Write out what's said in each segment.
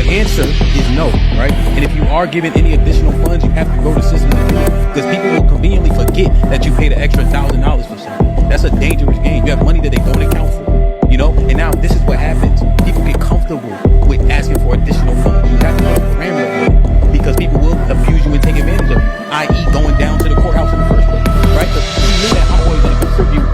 answer is no, right? And if you are given any additional funds, you have to go to system to do it, because people will conveniently forget that you paid an extra $1,000 for something. That's a dangerous game. You have money that they don't account for, you know. And now this is what happens: people get comfortable with asking for additional funds. You have to put a parameter on it, because people will abuse you and take advantage of you, i.e., going down to the courthouse in the first place, right? Because she knew that homeboy was going to contribute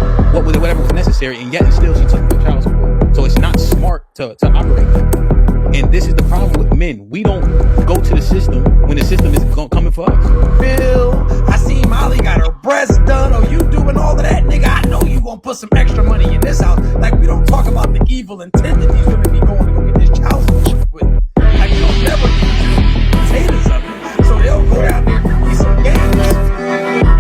whatever was necessary, and yet still she took the child support. So it's not smart to operate that way. And this is the problem with men. We don't go to the system when the system is coming for us. Bill, I see Molly got her breasts done. Oh, you doing all of that, nigga? I know you gonna put some extra money in this house. Like, we don't talk about the evil intent that these women be going to go get this child support with. Like, you don't never get potatoes of it. So they'll go down there and eat some games.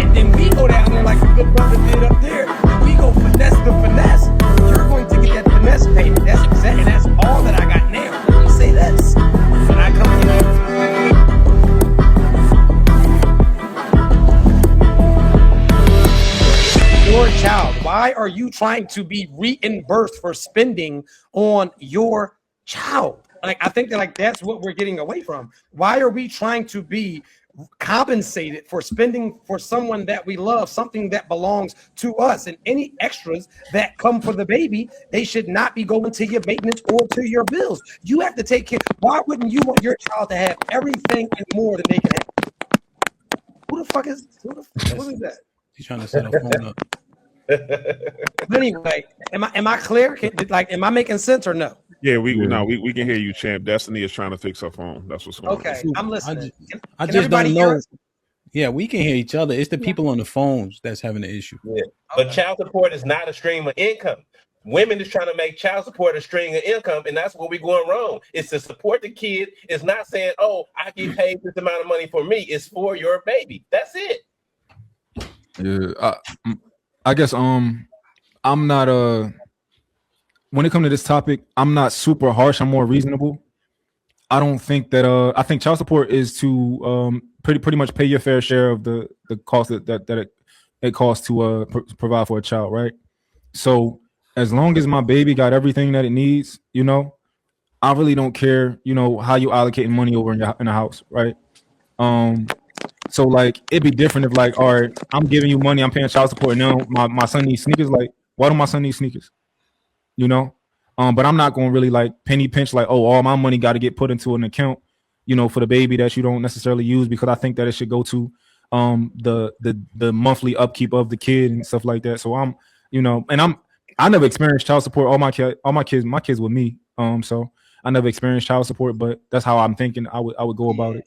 And then we go down there like the good brother did up there. We go finesse the finesse. You're going to get that finesse payment. That's exactly, and that's all that I got now. Let me say this. When I come in, your child, why are you trying to be reimbursed for spending on your child? Like, I think that, like, that's what we're getting away from. Why are we trying to be compensated for spending for someone that we love, something that belongs to us? And any extras that come for the baby, they should not be going to your maintenance or to your bills. You have to take care. Why wouldn't you want your child to have everything and more than they can have? Who the fuck is what is that? He's trying to set a phone up. But anyway, am I clear? Am I making sense or no? Yeah, we can hear you, champ. Destiny is trying to fix her phone. That's what's going on. Okay, I'm listening. I just don't know. Yeah, we can hear each other. It's the people on the phones that's having the issue. Yeah. But child support is not a stream of income. Women is trying to make child support a stream of income, and that's where we're going wrong. It's to support the kid. It's not saying, oh, I get paid this amount of money for me. It's for your baby. That's it. Yeah, I guess I'm not when it comes to this topic, I'm not super harsh. I'm more reasonable. I don't think that I think child support is to pretty much pay your fair share of the cost that it costs to provide for a child, right? So as long as my baby got everything that it needs, you know, I really don't care, you know, how you allocating money over in the house, right? So like it'd be different if, like, all right, I'm giving you money, I'm paying child support, and now my son needs sneakers. Like, why do my son need sneakers? You know, but I'm not going to really like penny pinch like, oh, all my money got to get put into an account, you know, for the baby that you don't necessarily use, because I think that it should go to the monthly upkeep of the kid and stuff like that. So I'm, you know, and I never experienced child support. My kids with me. So I never experienced child support, but that's how I'm thinking I would go about it.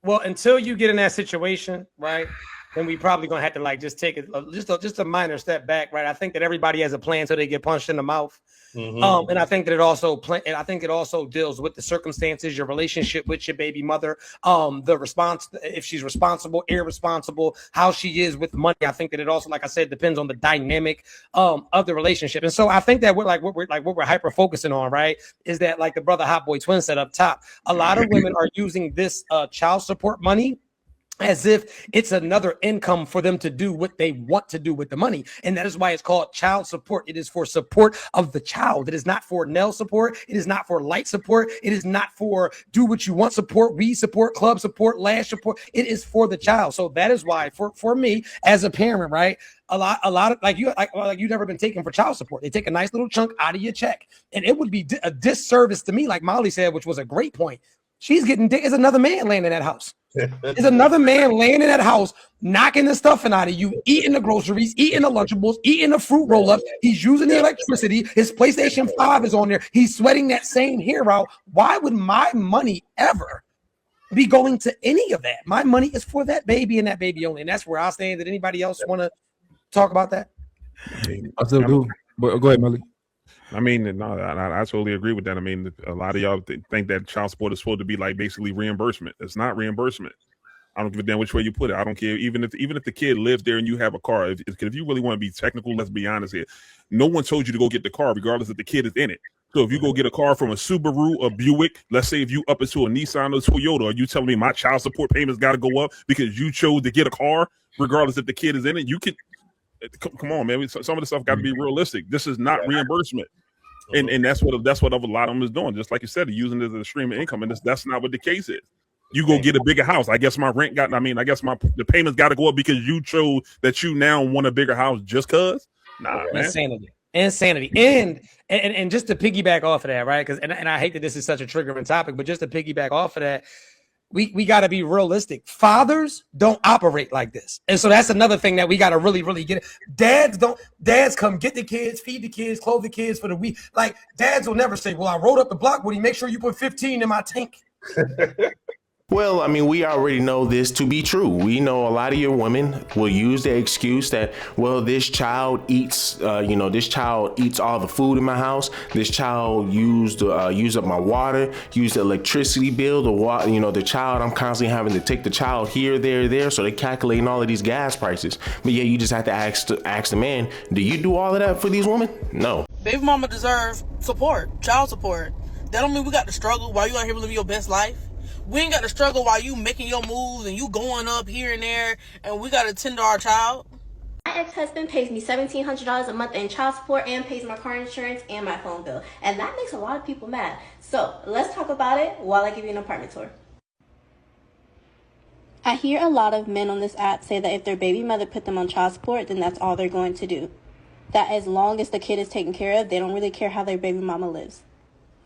Well, until you get in that situation, right? Then we probably gonna have to like just take it just a minor step back, right? I think that everybody has a plan until they get punched in the mouth, and I think that it also deals with the circumstances, your relationship with your baby mother, the response, if she's responsible, irresponsible, how she is with money. I think that it also, like I said, depends on the dynamic of the relationship, and so I think that what we're hyper focusing on, right, is that, like the brother Hot Boy Twin said up top, a lot of women are using this child support money as if it's another income for them to do what they want to do with the money. And that is why it's called child support. It is for support of the child. It is not for nail support. It is not for light support. It is not for do what you want support, weed support, club support, lash support. It is for the child. So that is why for me as a parent, right, a lot of like you've never been taken for child support. They take a nice little chunk out of your check. And it would be a disservice to me, like Molly said, which was a great point. She's getting dick. Is another man laying in that house. Is another man laying in that house, knocking the stuffing out of you, eating the groceries, eating the Lunchables, eating the fruit roll-ups. He's using the electricity. His PlayStation 5 is on there. He's sweating that same hair out. Why would my money ever be going to any of that? My money is for that baby and that baby only. And that's where I stand. Did anybody else want to talk about that? I still do. But go ahead, Melly. I mean, no, I totally agree with that. I mean, a lot of y'all think that child support is supposed to be like basically reimbursement. It's not reimbursement. I don't give a damn which way you put it. I don't care. Even if the kid lives there and you have a car, if you really want to be technical, let's be honest here. No one told you to go get the car, regardless if the kid is in it. So if you go get a car from a Subaru, a Buick, let's say if you up into a Nissan or Toyota, are you telling me my child support payments got to go up because you chose to get a car, regardless if the kid is in it? You can come on, man. Some of the stuff got to be realistic. This is not reimbursement. And that's what a lot of them is doing. Just like you said, using it as a stream of income, and that's not what the case is. You go get a bigger house. I guess my rent the payments got to go up because you chose that you now want a bigger house just cause. Nah, man. Insanity. And just to piggyback off of that, right? Because and I hate that this is such a triggering topic, but just to piggyback off of that, we got to be realistic. Fathers don't operate like this. And so that's another thing that we got to really, really get. Dads come get the kids, feed the kids, clothe the kids for the week. Like, dads will never say, well, I rode up the block. Would he make sure you put 15 in my tank? Well, I mean, we already know this to be true. We know a lot of your women will use the excuse that, well, this child eats all the food in my house. This child used up my water, used the electricity bill, the child, I'm constantly having to take the child here, there. So they're calculating all of these gas prices. But yeah, you just have to ask the man, do you do all of that for these women? No. Baby mama deserve support, child support. That don't mean we got to struggle while you out here living your best life. We ain't got to struggle while you making your moves and you going up here and there, and we got to tend to our child. My ex-husband pays me $1,700 a month in child support and pays my car insurance and my phone bill. And that makes a lot of people mad. So let's talk about it while I give you an apartment tour. I hear a lot of men on this app say that if their baby mother put them on child support, then that's all they're going to do. That as long as the kid is taken care of, they don't really care how their baby mama lives.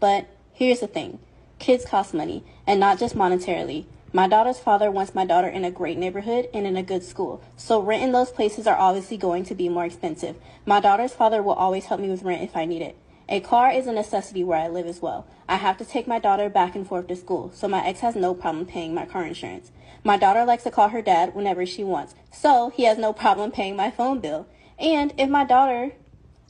But here's the thing. Kids cost money, and not just monetarily. My daughter's father wants my daughter in a great neighborhood and in a good school, so rent in those places are obviously going to be more expensive. My daughter's father will always help me with rent if I need it. A car is a necessity where I live as well. I have to take my daughter back and forth to school, so my ex has no problem paying my car insurance. My daughter likes to call her dad whenever she wants, so he has no problem paying my phone bill. And if my daughter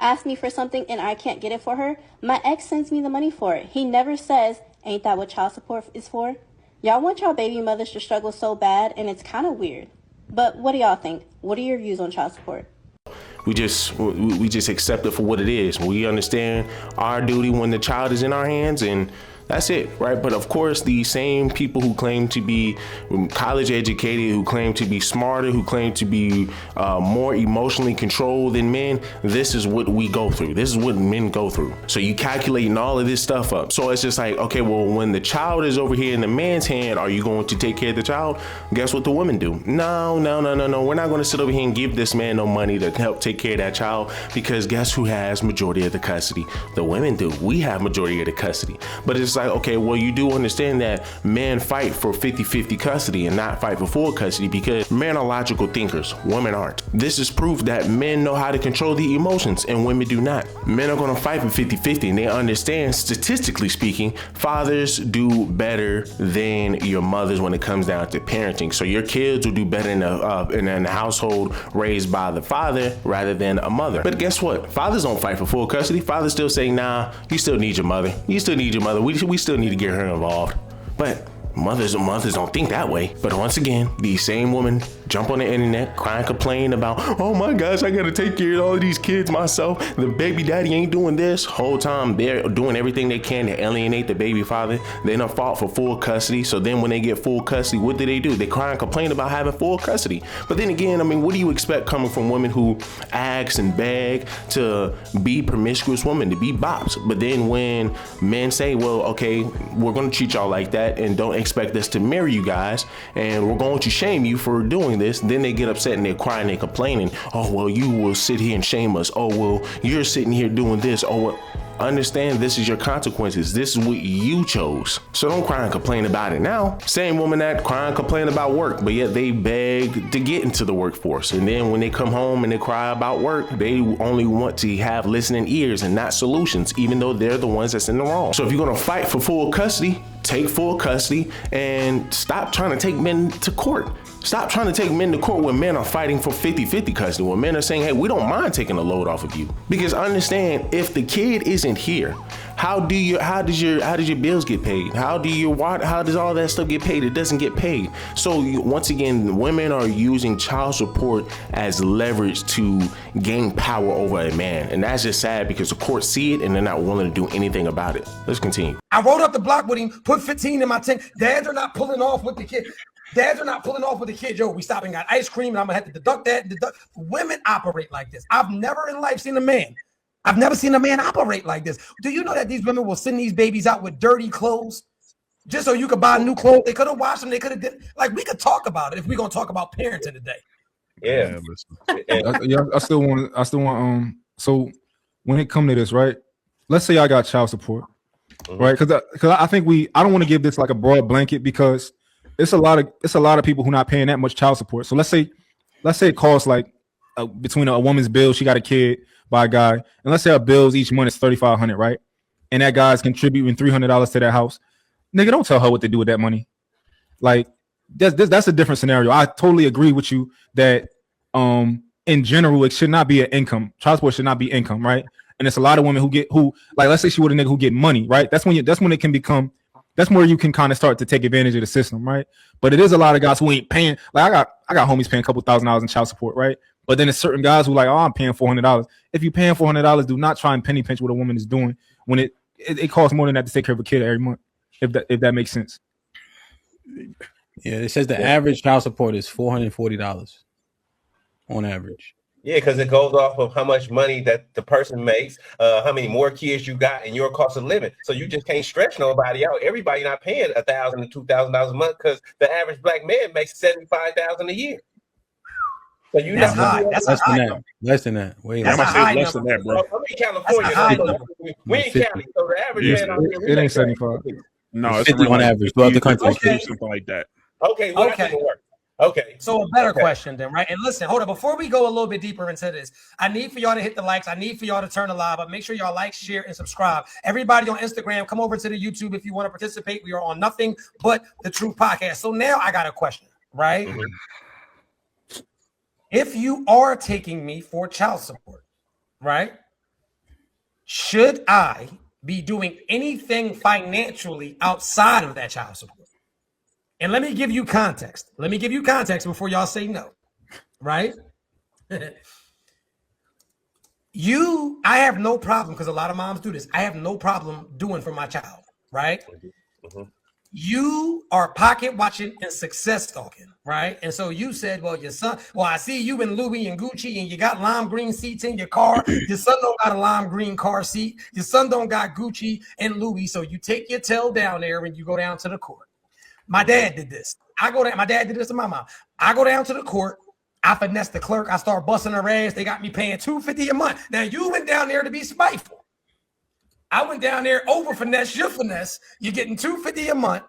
asks me for something and I can't get it for her, my ex sends me the money for it. He never says, ain't that what child support is for? Y'all want y'all baby mothers to struggle so bad, and it's kind of weird. But what do y'all think? What are your views on child support? We just accept it for what it is. We understand our duty when the child is in our hands, and that's it, right? But of course, the same people who claim to be college educated, who claim to be smarter, who claim to be more emotionally controlled than men, this is what we go through. This is what men go through. So you calculating all of this stuff up. So it's just like, okay, well, when the child is over here in the man's hand, are you going to take care of the child? Guess what the women do? No. We're not going to sit over here and give this man no money to help take care of that child, because guess who has majority of the custody? The women do. We have majority of the custody. But it's like, okay, well, you do understand that men fight for 50-50 custody and not fight for full custody, because men are logical thinkers, women aren't. This is proof that men know how to control the emotions and women do not. Men are going to fight for 50-50, and they understand, statistically speaking, fathers do better than your mothers when it comes down to parenting. So your kids will do better in a household raised by the father rather than a mother. But guess what? Fathers don't fight for full custody. Fathers still say, nah, you still need your mother. You still need your mother. We still need to get her involved. But mothers don't think that way. But once again, these same women jump on the internet, cry and complain about, oh my gosh, I gotta take care of all of these kids myself. The baby daddy ain't doing this. Whole time they're doing everything they can to alienate the baby father. They done fought for full custody. So then when they get full custody, what do? They cry and complain about having full custody. But then again, I mean, what do you expect coming from women who ask and beg to be promiscuous women, to be bops? But then when men say, well, okay, we're gonna treat y'all like that and don't expect us to marry you guys, and we're going to shame you for doing this, then they get upset and they're crying and complaining. Oh, well, you will sit here and shame us. Oh, well, you're sitting here doing this. Oh, well, understand this is your consequences. This is what you chose. So don't cry and complain about it now. Same woman that cry and complain about work, but yet they beg to get into the workforce. And then when they come home and they cry about work, they only want to have listening ears and not solutions, even though they're the ones that's in the wrong. So if you're going to fight for full custody, take full custody and stop trying to take men to court. Stop trying to take men to court when men are fighting for 50-50 custody, when men are saying, hey, we don't mind taking the load off of you. Because understand, if the kid isn't here, how does your bills get paid? How does all that stuff get paid? It doesn't get paid. So once again, women are using child support as leverage to gain power over a man. And that's just sad because the courts see it and they're not willing to do anything about it. Let's continue. I rode up the block with him, put 15 in my tank. Dads are not pulling off with the kid. Yo, we stopped and got ice cream and I'm gonna have to deduct that. Women operate like this. I've never in life seen a man I've never seen a man operate like this. Do you know that these women will send these babies out with dirty clothes just so you could buy new clothes? They could have washed them. They could have did like we could talk about it if we're gonna talk about parenting today. Yeah. I still want. So when it come to this, right? Let's say I got child support, right? Because I think I don't want to give this like a broad blanket because it's a lot of people who not paying that much child support. So let's say it costs like between a woman's bill, she got a kid by a guy, and let's say our bills each month is $3,500, right? And that guy's contributing $300 to that house. Nigga, don't tell her what to do with that money. Like that's a different scenario. I totally agree with you that in general it should not be an income. Child support should not be income, right? And it's a lot of women who like let's say she with a nigga who get money, right? That's when it can become. That's where you can kind of start to take advantage of the system, right? But it is a lot of guys who ain't paying. Like I got homies paying a couple $1,000s in child support, right? But then there's certain guys who like, oh, I'm paying $400. If you're paying $400, do not try and penny pinch what a woman is doing when it costs more than that to take care of a kid every month. If that makes sense. Yeah, it says the average child support is $440 on average. Yeah, because it goes off of how much money that the person makes, how many more kids you got, and your cost of living. So you just can't stretch nobody out. Everybody not paying $1,000 to $2,000 a month because the average black man makes $75,000 a year. So you That's high. That's less high. than that. Less than that. Wait. That's a high less number. than that, bro. I'm in California. That's a high So number. we in 50. Cali, so the average man out here, It ain't 75. No, it's 50 on around average throughout the 50, country. Okay. something like that. Okay, well, that Okay. doesn't work. Okay. So a better question then, right? And listen, hold on. Before we go a little bit deeper into this, I need for y'all to hit the likes. I need for y'all to turn the live up. Make sure y'all like, share, and subscribe. Everybody on Instagram, come over to the YouTube if you want to participate. We are on Nothing But the Truth podcast. So now I got a question, right? If you are taking me for child support, right? Should I be doing anything financially outside of that child support? And let me give you context. Let me give you context before y'all say no, right? I have no problem because a lot of moms do this. I have no problem doing for my child, right? You are pocket watching and success stalking, right? And so you said, well, your son, I see you in Louis and Gucci and you got lime green seats in your car. Your son don't got a lime green car seat. Your son don't got Gucci and Louis. So you take your tail down there and you go down to the court. My dad did this. My dad did this to my mom. I go down to the court. I finesse the clerk. I start busting her ass. They got me paying $250 a month. Now you went down there to be spiteful. I went down there over finesse your finesse. You're getting $250 a month.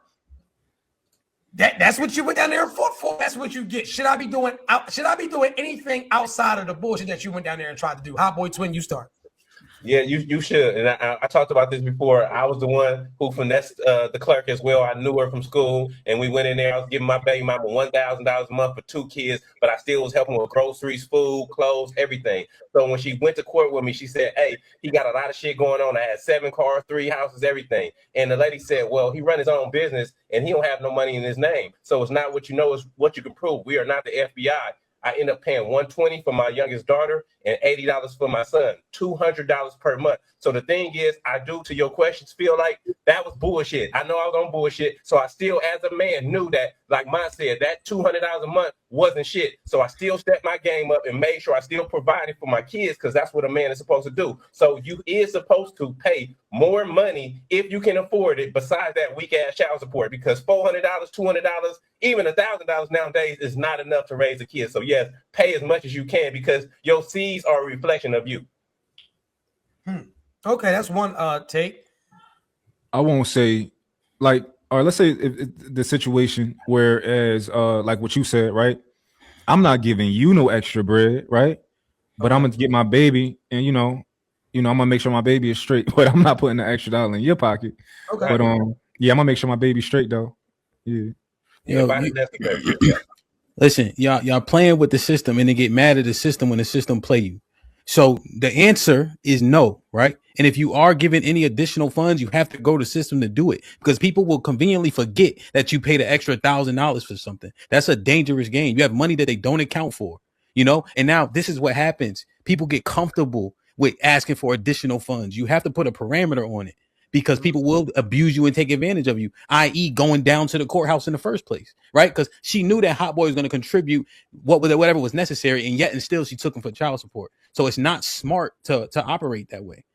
That's what you went down there for. That's what you get. Should I be doing anything outside of the bullshit that you went down there and tried to do? Hot boy twin, you start. Yeah, you should. And I talked about this before. I was the one who finessed the clerk as well. I knew her from school, and we went in there. I was giving my baby mama $1,000 a month for 2 kids, but I still was helping with groceries, food, clothes, everything. So when she went to court with me, she said, hey, he got a lot of shit going on. I had 7 cars, 3 houses, everything. And the lady said, well, he run his own business, and he don't have no money in his name. So it's not what you know, it's what you can prove. We are not the FBI. I end up paying $120 for my youngest daughter and $80 for my son, $200 per month. So the thing is, I do, to your questions, feel like that was bullshit. I know I was on bullshit. So I still, as a man, knew that, like mine said, that $200 a month wasn't shit. So I still stepped my game up and made sure I still provided for my kids because that's what a man is supposed to do. So you is supposed to pay more money if you can afford it besides that weak ass child support, because $400, $200, even $1,000 nowadays is not enough to raise a kid. So yes, pay as much as you can because your seeds are a reflection of you. Okay, that's one take. I won't say like, or let's say if the situation whereas like what you said, right? I'm not giving you no extra bread, right? But I'm gonna get my baby, and you know, I'm gonna make sure my baby is straight. But I'm not putting the extra dollar in your pocket. Okay. But yeah, I'm gonna make sure my baby's straight though. Yeah. Listen, y'all playing with the system and then get mad at the system when the system play you. So the answer is no, right? And if you are given any additional funds, you have to go to the system to do it because people will conveniently forget that you paid an extra $1,000 for something. That's a dangerous game. You have money that they don't account for, you know? And now this is what happens. People get comfortable with asking for additional funds. You have to put a parameter on it because people will abuse you and take advantage of you, i.e. going down to the courthouse in the first place, right? Because she knew that Hot Boy was going to contribute whatever was necessary, and yet and still she took him for child support. So it's not smart to operate that way.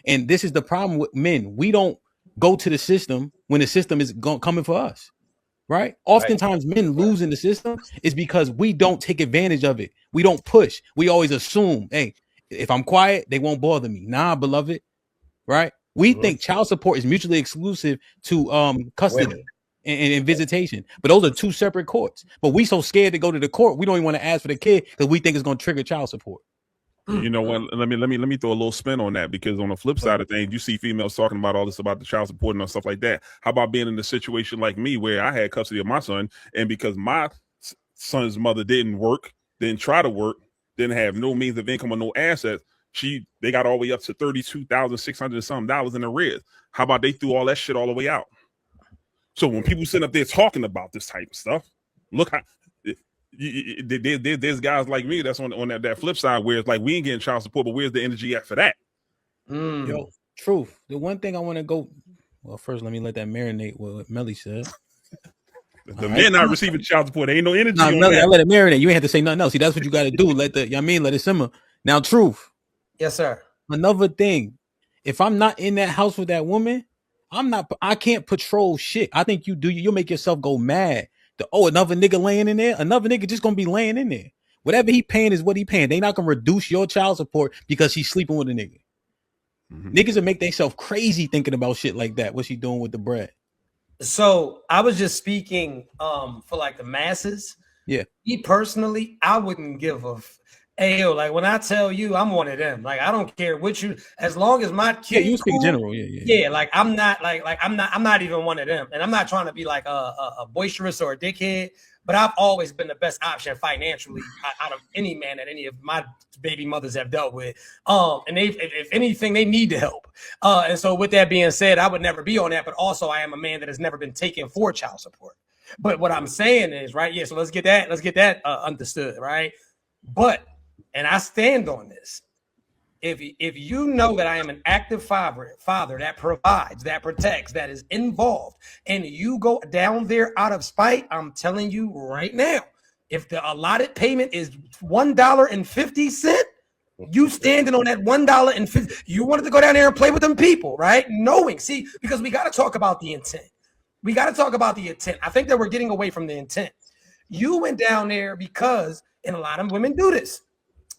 And this is the problem with men. We don't go to the system when the system is coming for us, right? Oftentimes men lose in the system is because we don't take advantage of it. We don't push. We always assume, hey, if I'm quiet, they won't bother me. Nah, beloved, right? We think child support is mutually exclusive to custody and visitation, but those are two separate courts. But we so scared to go to the court, we don't even want to ask for the kid because we think it's going to trigger child support. You know what? Let me throw a little spin on that, because on the flip side of things, you see females talking about all this about the child support and stuff like that. How about being in a situation like me where I had custody of my son, and because my son's mother didn't work, didn't try to work, didn't have no means of income or no assets, they got all the way up to $32,600 and something dollars in arrears. How about they threw all that shit all the way out? So when people sit up there talking about this type of stuff, look how there's guys like me that's on that flip side where it's like we ain't getting child support, but where's the energy at for that? Yo, truth. The one thing I want to go. Well, first let me let that marinate. What Melly said. The men not receiving child support. There ain't no energy. Nah, Melly, I let it marinate. You ain't have to say nothing else. See, that's what you got to do. Let it simmer. Now, truth. Yes, sir. Another thing, if I'm not in that house with that woman, I can't patrol shit. I think you'll make yourself go mad. Another nigga laying in there. Another nigga just gonna be laying in there. Whatever he paying is what he paying. They not gonna reduce your child support because she's sleeping with a nigga. Niggas will make themselves crazy thinking about shit like that. What she doing with the bread? So I was just speaking for like the masses. Yeah. Me personally, I wouldn't give a like when I tell you I'm one of them, like I don't care what as long as my kid. Yeah, you speak general. Yeah. Like I'm not I'm not even one of them, and I'm not trying to be like a boisterous or a dickhead, but I've always been the best option financially out of any man that any of my baby mothers have dealt with. And if anything, they need the help. And so with that being said, I would never be on that, but also I am a man that has never been taken for child support. But what I'm saying is, right, yeah, so let's get that understood, right? But and I stand on this. If you know that I am an active father that provides, that protects, that is involved, and you go down there out of spite, I'm telling you right now, if the allotted payment is $1.50, you standing on that $1.50. You wanted to go down there and play with them people, right? Because we got to talk about the intent. I think that we're getting away from the intent. You went down there because, and a lot of women do this.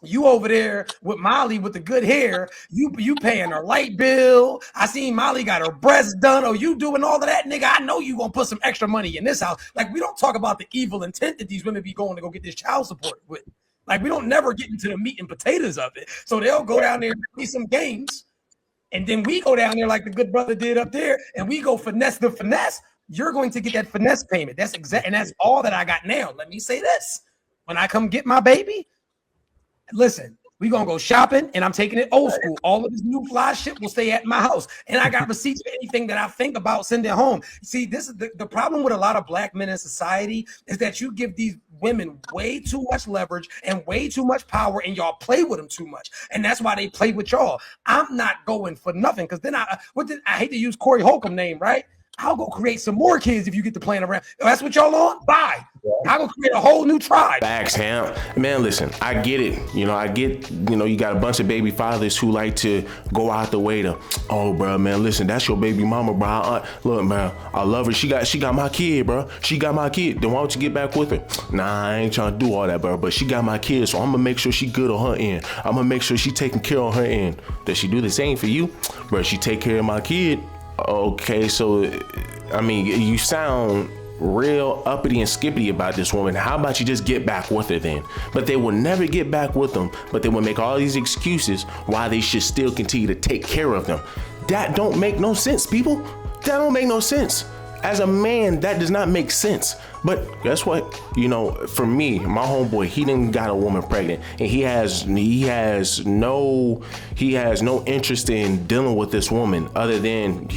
You over there with Molly with the good hair, you paying her light bill. I seen Molly got her breasts done. Oh, you doing all of that, nigga? I know you gonna put some extra money in this house. Like, we don't talk about the evil intent that these women be going to go get this child support with. Like, we don't never get into the meat and potatoes of it. So they'll go down there and play some games, and then we go down there like the good brother did up there, and we go finesse the finesse. You're going to get that finesse payment. That's exact, and that's all that I got now. Let me say this: when I come get my baby. Listen, we gonna go shopping, and I'm taking it old school. All of this new fly shit will stay at my house, and I got receipts for anything that I think about sending home. See, this is the problem with a lot of black men in society is that you give these women way too much leverage and way too much power, and y'all play with them too much, and that's why they play with y'all. I'm not going for nothing, because then I hate to use Corey Holcomb name, right? I'll go create some more kids if you get to playing around. That's what y'all on? Bye. I'll go create a whole new tribe. Facts, Ham. Man, listen, I get it. You got a bunch of baby fathers who like to go out the way to, oh, bro, man, listen, that's your baby mama, bro. Look, man, I love her. She got my kid, bro. She got my kid. Then why don't you get back with her? Nah, I ain't trying to do all that, bro. But she got my kid, so I'm going to make sure she good on her end. I'm going to make sure she taking care on her end. Does she do the same for you? Bro, she take care of my kid. Okay, so, I mean, you sound real uppity and skippity about this woman. How about you just get back with her then? But they will never get back with them, but they will make all these excuses why they should still continue to take care of them. That don't make no sense, people. That don't make no sense. As a man, that does not make sense. But guess what? For me, my homeboy, he didn't got a woman pregnant, and he has no interest in dealing with this woman other than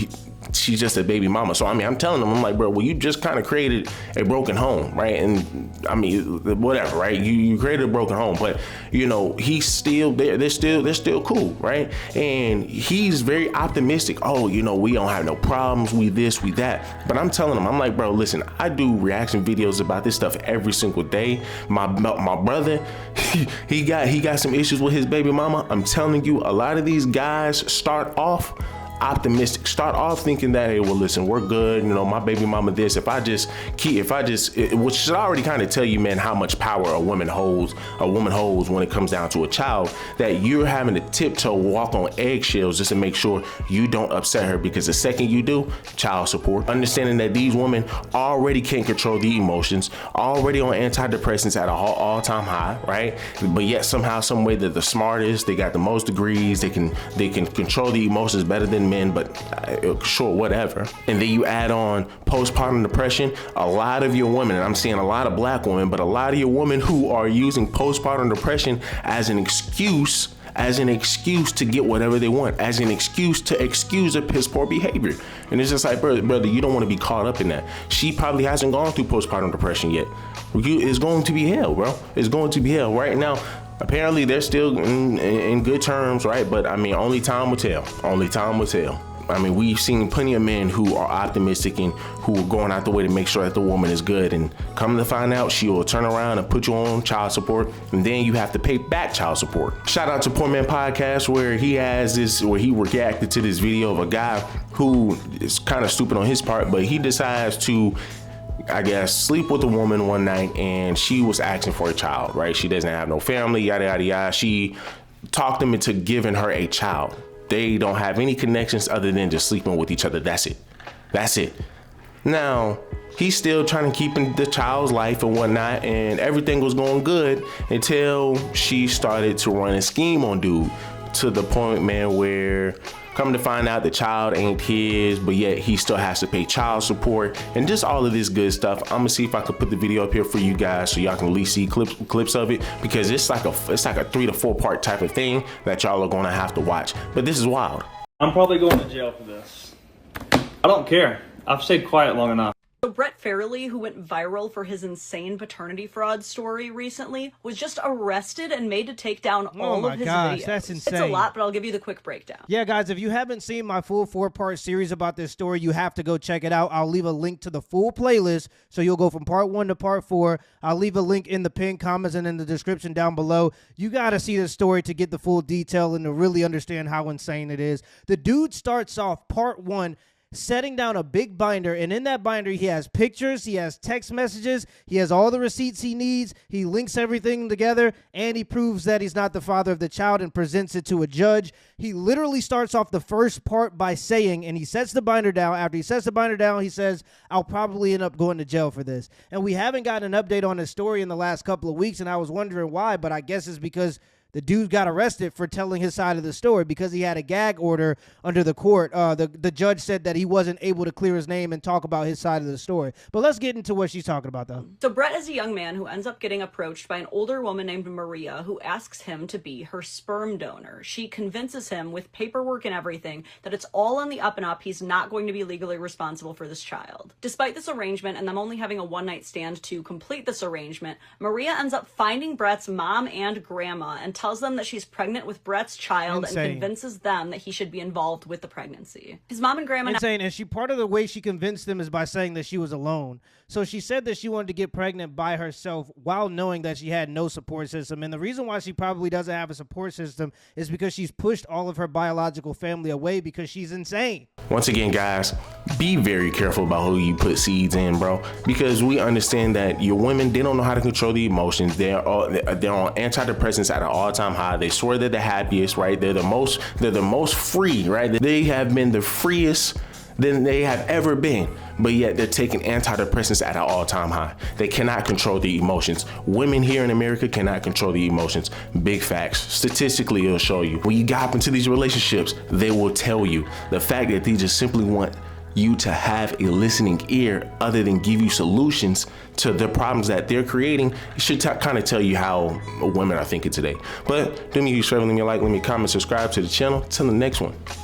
she's just a baby mama. So I mean, I'm telling them, I'm like, bro, well, you just kind of created a broken home, right? And I mean, whatever, right? You created a broken home, but you know, he's still there. They're still cool, right? And he's very optimistic. Oh, you know, we don't have no problems. We this, we that. But I'm telling him, I'm like, bro, listen, I do reaction videos about this stuff every single day. My brother, he got some issues with his baby mama. I'm telling you, a lot of these guys start off optimistic, start off thinking that, hey, well, listen, we're good, you know, my baby mama this, which should already kind of tell you, man, how much power a woman holds when it comes down to a child, that you're having to tiptoe walk on eggshells just to make sure you don't upset her, because the second you do, child support. Understanding that these women already can't control the emotions, already on antidepressants at an all-time high, right? But yet somehow, some way, they're the smartest, they got the most degrees, they can control the emotions better than men, but sure, whatever. And then you add on postpartum depression. A lot of your women, and I'm seeing a lot of black women, but a lot of your women who are using postpartum depression as an excuse to get whatever they want, as an excuse to excuse their piss poor behavior. And it's just like, brother, you don't want to be caught up in that. She probably hasn't gone through postpartum depression yet. It's going to be hell, bro. It's going to be hell. Right now, apparently they're still in good terms, right? But I mean, only time will tell. Only time will tell. I mean, we've seen plenty of men who are optimistic and who are going out the way to make sure that the woman is good. And come to find out, she will turn around and put you on child support, and then you have to pay back child support. Shout out to Poor Man Podcast, where he reacted to this video of a guy who is kind of stupid on his part, but he decides to, I guess, sleep with a woman one night, and she was asking for a child, right? She doesn't have no family, yada, yada, yada. She talked him into giving her a child. They don't have any connections other than just sleeping with each other. That's it. Now, he's still trying to keep in the child's life and whatnot, and everything was going good until she started to run a scheme on dude, to the point, man, where come to find out the child ain't his, but yet he still has to pay child support and just all of this good stuff. I'm gonna see if I can put the video up here for you guys so y'all can at least see clips of it, because it's like a 3 to 4 part type of thing that y'all are gonna have to watch. But this is wild. I'm probably going to jail for this. I don't care. I've stayed quiet long enough. So Brett Fairley, who went viral for his insane paternity fraud story recently, was just arrested and made to take down all of his videos. That's insane. It's a lot, but I'll give you the quick breakdown. Yeah, guys, if you haven't seen my full 4-part series about this story, you have to go check it out. I'll leave a link to the full playlist, so you'll go from part 1 to part 4. I'll leave a link in the pinned comments and in the description down below. You got to see this story to get the full detail and to really understand how insane it is. The dude starts off part 1 setting down a big binder, and in that binder he has pictures, he has text messages, he has all the receipts he needs, he links everything together, and he proves that he's not the father of the child and presents it to a judge. He literally starts off the first part by saying, and he sets the binder down, after he sets the binder down, he says, I'll probably end up going to jail for this. And we haven't gotten an update on his story in the last couple of weeks, and I was wondering why, but I guess it's because the dude got arrested for telling his side of the story because he had a gag order under the court. The judge said that he wasn't able to clear his name and talk about his side of the story. But let's get into what she's talking about, though. So Brett is a young man who ends up getting approached by an older woman named Maria, who asks him to be her sperm donor. She convinces him with paperwork and everything that it's all on the up and up. He's not going to be legally responsible for this child. Despite this arrangement and them only having a one-night stand to complete this arrangement, Maria ends up finding Brett's mom and grandma and tells them that she's pregnant with Brett's child. Insane. And convinces them that he should be involved with the pregnancy. His mom and grandma... Insane. And part of the way she convinced them is by saying that she was alone. So she said that she wanted to get pregnant by herself while knowing that she had no support system. And the reason why she probably doesn't have a support system is because she's pushed all of her biological family away because she's insane. Once again, guys, be very careful about who you put seeds in, bro, because we understand that your women, they don't know how to control the emotions. They're on antidepressants at an all-time high. They swear they're the happiest, right? They're the most free, right? They have been the freest than they have ever been, but yet they're taking antidepressants at an all-time high. They cannot control the emotions. Women here in America cannot control the emotions. Big facts. Statistically, it'll show you. When you hop into these relationships, they will tell you the fact that they just simply want you to have a listening ear other than give you solutions to the problems that they're creating. It should kind of tell you how women are thinking today. But do me a huge favor, let me like, let me comment, subscribe to the channel. Till the next one.